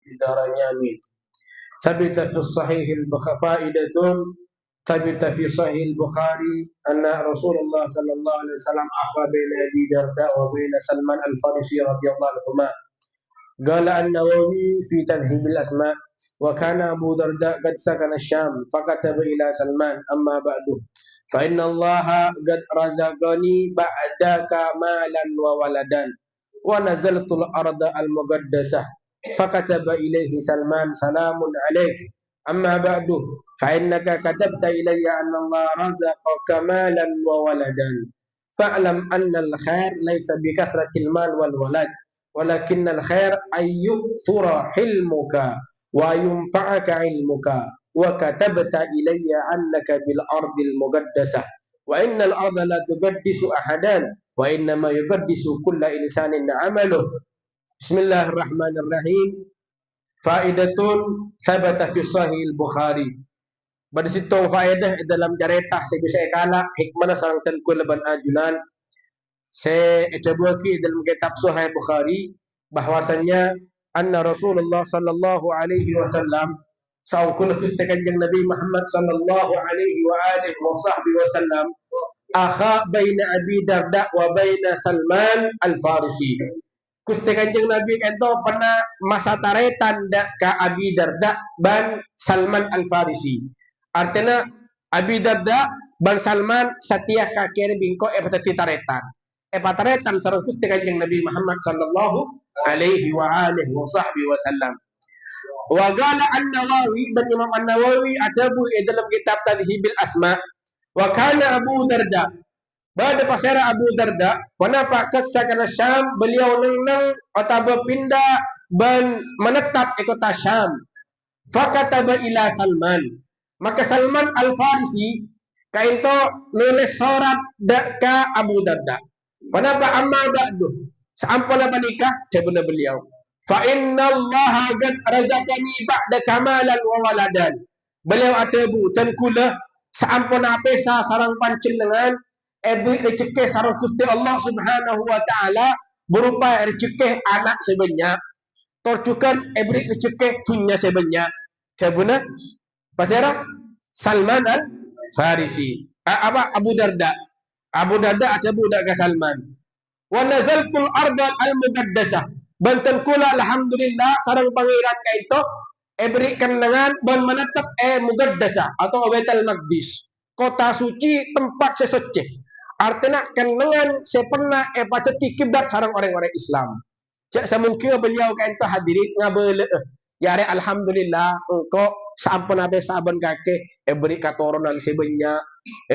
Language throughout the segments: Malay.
الدارين آمين. ثبت في الصحيح فائدة ثبت في صحيح البخاري أن رسول الله صلى الله عليه وسلم أخى بين أبي درداء وبين سلمان الفارسي رضي الله عنهما. قال النووي في تذهيب الأسماء: وكان أبو درداء قد سكن الشام فكتب إلى سلمان: أما بعد فإن الله قد رزقني بعدك مالا وولدا ونزلت الأرض المقدسة. فكتب إليه سلمان: سلام عليك، أما بعد فإنك كتبت إلي أن الله رزقك مالا وولدا، فاعلم أن الخير ليس بكثرة المال والولد، ولكن الخير أن يكثر حلمك وينفعك علمك. وكتبت إلي أنك بالأرض المقدسة، وإن الأرض لا تقدس أحدا، وإنما يقدس كل إنسان عمله. بسم الله الرحمن الرحيم. Faidatun sabata fi sahih al-Bukhari. Pada situ faedah dalam cerita saya bisa kala hikmah sareng tengku leban ajunan. Saya ecabuaki dalam kitab Sahih Bukhari bahwasanya anna Rasulullah sallallahu alaihi wasallam saukul kanjeng Nabi Muhammad sallallahu alaihi wa alihi wa sahbihi wasallam akha baina Abi Darda wa baina Salman al-Farisi. Kusti kanjeng Nabi itu pernah masa taretan ka Abi Darda ban Salman al-Farisi. Artinya Abi Darda ban Salman satiah kakir bingko patati taretan. Pataretan sareng kusti kanjeng Nabi Muhammad sallallahu alaihi wa alihi wa sahbihi wasallam. Wa qala an-Nawawi ban Imam an-Nawawi adabu dalam kitab Tadhibil Asma. Wa kana Abu Darda pada pasara Abu Darda, kenapa kesakana Syam beliau nang atau pindah dan menetap ke kota Syam. Fakataba ila Salman. Maka Salman al-Farisi kaito nulis surat ka Abu Darda. Kenapa amma ba'du? Saampuna panikah jabuna beliau. Fa inna Allah qad razaqani ba'da kamalan wa waladan. Beliau atabu tengkula saampuna pesa sarang pancenengan ebri rezeki sareng Gusti Allah Subhanahu wa taala berupa rezeki anak sebanyak torjukan ebri rezeki dunya sebanyak jabuna pasera Salman al-Farisi Abu Darda ada budak ke Salman wa nazaltul arda al-muqaddasah banten kula alhamdulillah sareng pangeran kaito ebri kenangan ban menetap muqaddasah atau Baitul Maqdis, kota suci, tempat sesuci. Artinya kenangan sepernah pateti kiblat sarang orang-orang Islam. Cak semungkin beliau kain tu hadirin ngabele. Ya alhamdulillah engkau sampun abe saban kake beri katurunan sebanyak,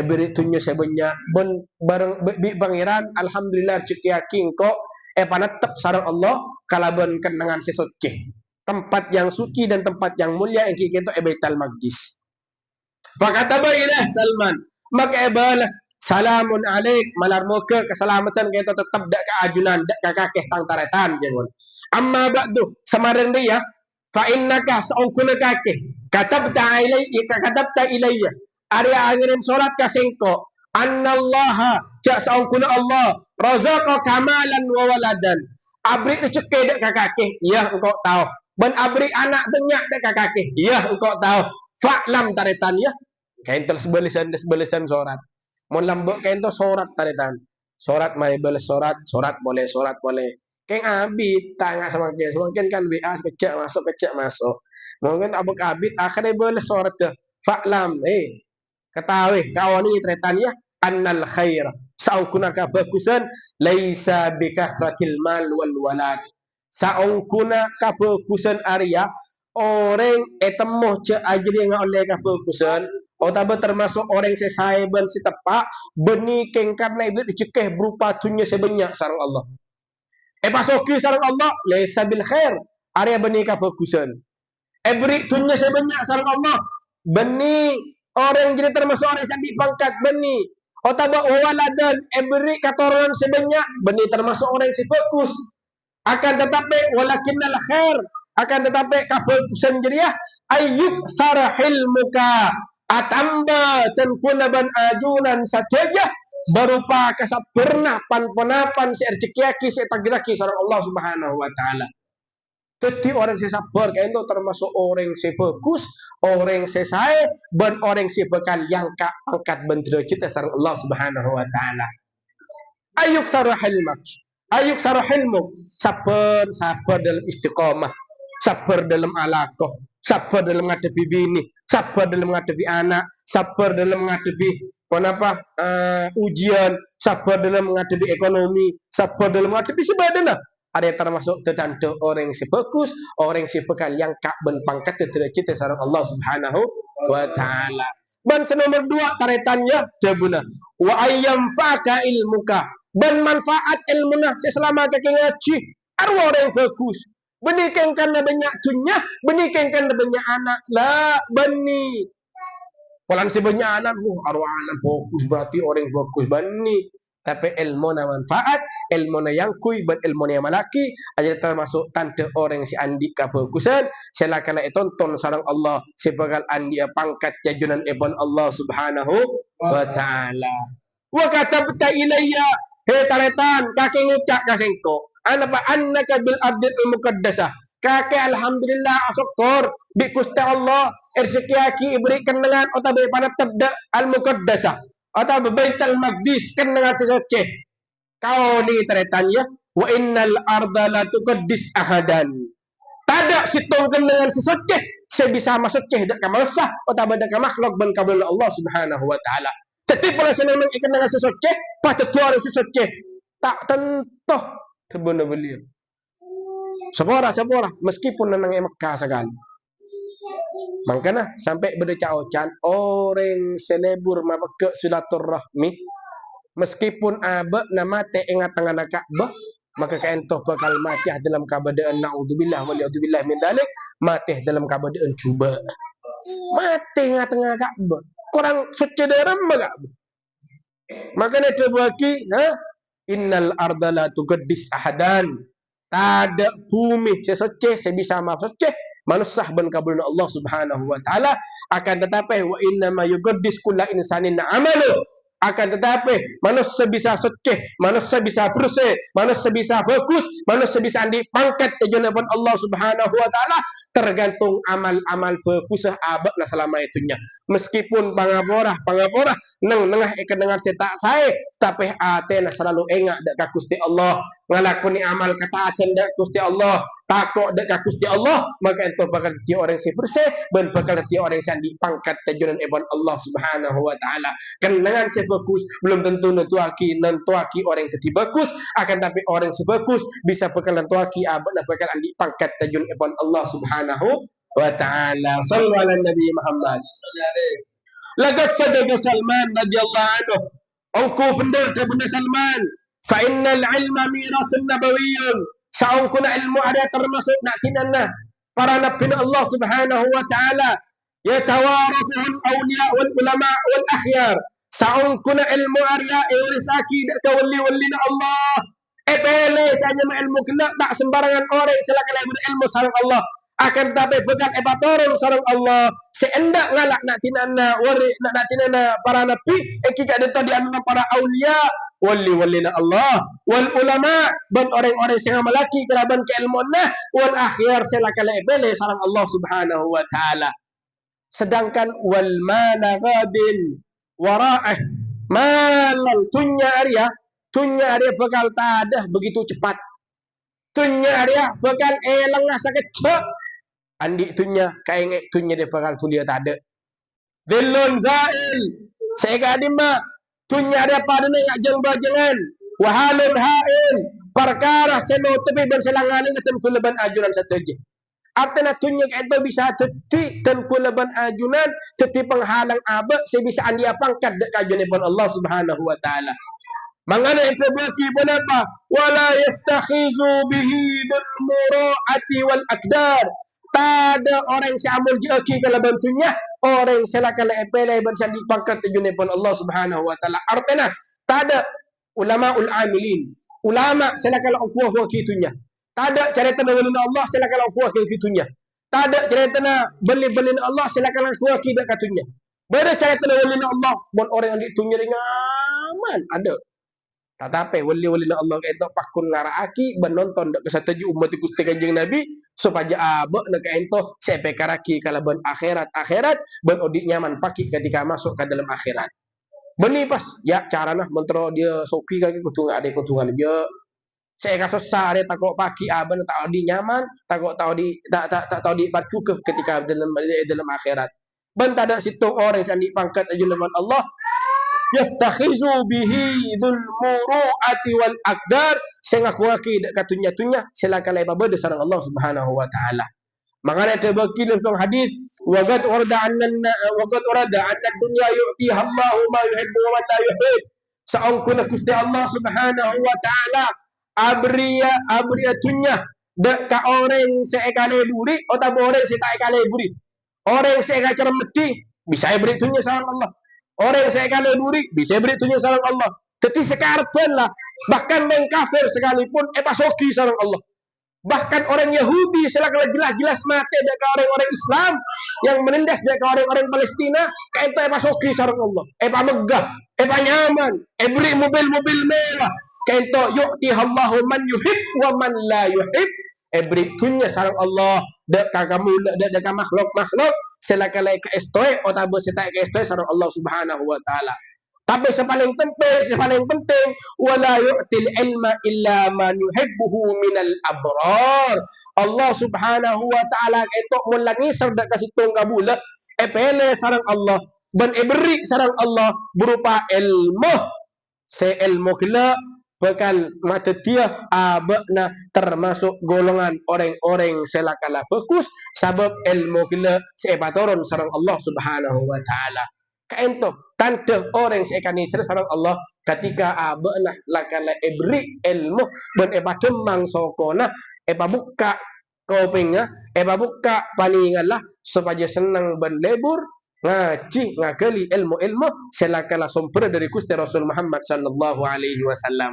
beri tunyo sebanyak. Ben bareng bi pangeran alhamdulillah rezeki aki engkau panetep sarang Allah kalaban kenangan sesuci. Tempat yang suci dan tempat yang mulia yang kita Baitul Maqdis. Fakataba ilah Salman, maka balas salamun alaik, malar muka keselamatan kita tetap dak keajunan dak kakeh tang taretan jangan. Amma ba'du samaran dia fa innaka saungkuna kakeh katabta ilayya area angirim surat ka sengko annallaha ja saungkuna Allah razaqa kamalan wa waladan. Abri rezeki dak kakeh ya engkau tahu. Ben abri anak banyak dak kakeh ya engkau tahu. Fa'lam taretan ya. Kain tersebelisan surat. Mon lambok kain to surat taretan. Surat mai balas surat boleh. Keng abit tanya sama semakin kan WA kecek masuk. Mungkin abuk abit akhirnya balas surat tu. Fa'lam ketahui kawan ini taretan ya annal khair saungkuna kabagusan laisa bikathratil mal wal walad. Saungkuna kabagusan Arya orang temuh ce ajri nga oleh kabagusan otaba termasuk orang sesaiban si tepak beni keng karena iblis dicekeh berupa dunya sebanyak sareng Allah. Pasoki sareng Allah laisa bil khair area beni kabagusan. Beri dunya sebanyak sareng Allah beni orang jadi termasuk orang yang dipangkat beni otaba waladan beri katurunan sebanyak beni termasuk orang si fokus. Akan tetapi walakinnal khair akan tetapi kabagusan jeriah ayyuk sarahil muka atamba tenkuna ban ajunan saja berupa kasapurna pan-panapan si rezeki si tagiraki sareng Allah Subhanahu wa taala. Tetapi orang yang sabar itu termasuk orang yang fokus, orang yang saya, dan orang yang bakal yang angkat bendera kita sareng Allah Subhanahu wa taala. Ayuk sarah hilmak. Ayuk sarah hilmuk. Sabar, sabar dalam istiqamah. Sabar dalam alaqah. Sabar dalam menghadapi bini. Sabar dalam menghadapi anak. Sabar dalam menghadapi ujian. Sabar dalam menghadapi ekonomi. Sabar dalam menghadapi sebagainya. Ada yang termasuk tentang orang yang fokus, orang yang bakal yang ben pangkat derajat sareng Allah Subhanahu wa taala. Dan nomor 2 taretannya jabuna wa ayyam faka ilmuka, dan manfaat ilmunah selama kaki ngaji arwah orang yang bagus benikan karena banyak dunia, benikan karena banyak anak lah bani kalau si banyak anak arwah anak fokus berarti orang yang bagus bani. Tapi ilmu na manfaat, ilmu na yang kui, dan ilmu na yang malaki, aja termasuk tante orang si andi kefokusan, silakan tonton sarang Allah, sebagai andi pangkat jajunan ibn Allah Subhanahu wa taala. Wa katabta ilayya, he taretan, kaki ngucak kasengko, annaka bil ardil muqaddasah. Kakek alhamdulillah asoktor di Gusti Allah rezeki aki berikan dengan otabe pada tabda al muqaddasah atau Baitul Maqdis kan dengan sesuci. Kau ni teretanya wa innal arda la tuqaddis ahadan. Tada situng kan dengan sesuci sebisa masuk dak kamalsah atau dak makhluk ban kabul Allah Subhanahu wa taala. Tetapi pada senang ikan dengan sesuci pada tuar sesuci tak tentu terbuna beliau. Sepora meskipun nenang Mekah sekali. Makanya sampai berdecak ocan orang selebur mabeke silaturahmi meskipun abak nama te ingat tangan Ka'bah maka kaentoh bakal mati dalam keadaan naudzubillah waliyadzubillah min dalik, mati dalam keadaan cuba. Mati ingat tangan Ka'bah. Kurang suci dalam Ka'bah. Makanya coba ki, innal arda la tuqaddis ahadan. Ada bumi sesuci sebisa masuci manusia ben kabulna Allah Subhanahu wa taala, akan tetapi wa inna ma yuqaddis kullu insanin amalu, akan tetapi manusia bisa suci, manusia bisa bersih, manusia bisa bagus, manusia bisa dipangkat tujuan Allah Subhanahu wa taala tergantung amal-amal bagus abad lah selama itunya. Meskipun pangaporah nengah ikan dengar setak saya tapi atena selalu enggak dak Gusti Allah, ngalakuni amal ketaatan dak Gusti Allah, takut dak Gusti Allah, maka itu bakal dia orang yang bersih dan bakal dia orang yang dipangkat tujuan Allah Subhanahu wa taala. Kenangan sebagus belum tentu nentuaki orang yang bagus, akan tapi orang sebagus bisa bakal nentuaki abad bakal dipangkat tujuan Allah Subhanahu wa taala. Sallu ala Nabi Muhammad. Lagat sadaqa Salman radhiyallahu anhu. Angku benar kepada Salman. Fa innal ilma mirathun nabawiyyun. Saungkuna ilmu ada termasuk nak tinanna para nabi Allah Subhanahu wa taala. Yatawarathuhul awliya wal ulama wal akhyar. Saungkuna ilmu arya irisaki dak kawali-wali Allah. Bele saja ilmu kena tak sembarangan orang silakan ilmu sareng Allah. Akan tapi bekal ebatorun sareng Allah seendak ngalak nak tinana wari nak tinana para nabi kita ada tadi anu para aulia wali Allah wal ulama dan orang-orang yang melaki keraban keilmuan wal akhir silakan bele sareng Allah Subhanahu wa taala. Sedangkan wal mana gadin wara'ah malal tunya arya bekal tadah begitu cepat. Tunya arya bekal lengah sakit andi tunya kaengek tunya dia bakal tulia tak ada. Dhillun zail saya kadima tunya dia pada ni ngajeng bajengan wahalun hail perkara seno tepi dan selangan ini tentu leban ajunan sateje. Artinya tunya itu bisa teti dan kulaban ajunan teti penghalang abak saya bisa andi pangkat dek ajunan pun Allah Subhanahu wa taala. Mangana itu bagi apa? Wala yaftakhizu bihi bil mura'ati wal akdar. Tada orang yang amul jeki kalau bantunya orang yang silakan epele bersandi pangkat tujuan pun Allah Subhanahu wa taala. Artinya tada ulama ul amilin. Ulama silakan kuah kitunya. Tada cerita dengan Allah silakan kuah kitunya. Tada cerita beli-beli Allah silakan kuah kidak katunya. Beda cerita dengan Allah buat orang yang ditunya dengan ada. Tetapi wali-wali Allah itu pakun ngaraaki benonton dak kesatuju umat Gusti Kanjeng Nabi supaya abe nak ento sepe karaki kalau ben akhirat ben odik nyaman paki ketika masuk ke dalam akhirat. Beni pas ya carana mentro dia soki kaki kutungan dia. Saya kasus sah dia takut paki aben tak di nyaman, takut tahu di tak tahu di barcukeh ketika dalam akhirat. Ben tak ada situ orang yang di pangkat ajulan Allah yaftakhizu bihi dzul muru'ati wal aqdar sing aku aki dak katunya silakan lepa beda sareng Allah Subhanahu wa taala. Makanya terbagi dalam hadis waqad urada anna dunya yu'tiha Allahu ma yuhibbu wa man la yuhib. Saungkuna Gusti Allah Subhanahu wa taala abriyatunya dak ka orang seekale buri atau orang seekale buri. Orang seekale meti bisa beritunya sareng Allah. Orang yang sekali duri bisa beritunya sarang Allah. Tapi sekarang lah bahkan yang kafir sekalipun pasoki sarang Allah. Bahkan orang Yahudi selakala jelas-jelas mati dekat orang-orang Islam yang menindas dekat orang-orang Palestina, kayak itu pasoki sarang Allah. Megah, nyaman, beri mobil-mobil mewah. Kayak itu yu'tihallahu man yuhib wa man la yuhib. Beritunya sarang Allah dekat kamu dekat makhluk selakala ka estoy o tabo sita ka estoy sarang Allah Subhanahu wa taala. Tapi paling penting wala yu'til ilma illa man yuhibbuhu minal abrar. Allah Subhanahu wa taala itu mulangi sarda kasitong kabula pele sarang Allah ban beri sarang Allah berupa ilmu. Se ilmu kila bakal mata dia abakna termasuk golongan orang-orang selakala fokus sebab ilmu kila sepaturun sarang Allah Subhanahu wa taala. Kaento tante orang seekani sarang Allah ketika abakna lakala beri ilmu ben batemang sokona buka kopengnya buka paningalah supaya senang ben lebur ngaji ngakali ilmu selakala sumber dari Gusti Rasul Muhammad sallallahu alaihi wasallam.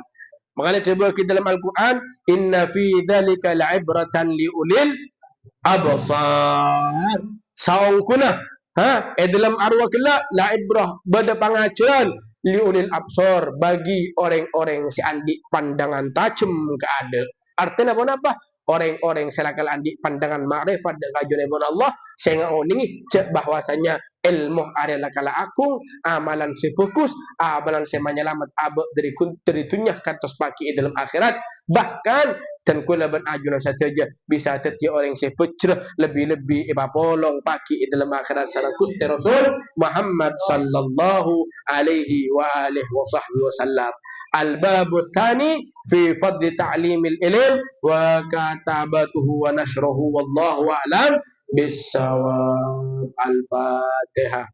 Makanya coba kita dalam Al-Quran, inna fi dzalika la'ibratan liulil absar. Saungkuna, dalam arwah kala la'ibrah bada pangajaran liulil absar bagi orang-orang si andi pandangan tajam ke ada. Artinya apa? Orang-orang selakal andi pandangan ma'rifat dan kajuan Allah sehingga ini bahwasanya ilmu adalah kala aku amalan si fokus amalan si menyelamat abad dari dunia kantos pagi dalam akhirat bahkan dan kula ben ajunan saja bisa teti orang si pecrah lebih-lebih polong pagi dalam akhirat sareng Gusti Rasul Muhammad sallallahu alaihi wa alihi wa sahbihi wasallam. Al-babu tsani fi fadli ta'limil ilm wa katabatuhu wa nashruhu wallahu a'lam bis-shawab. Al-Fatihah.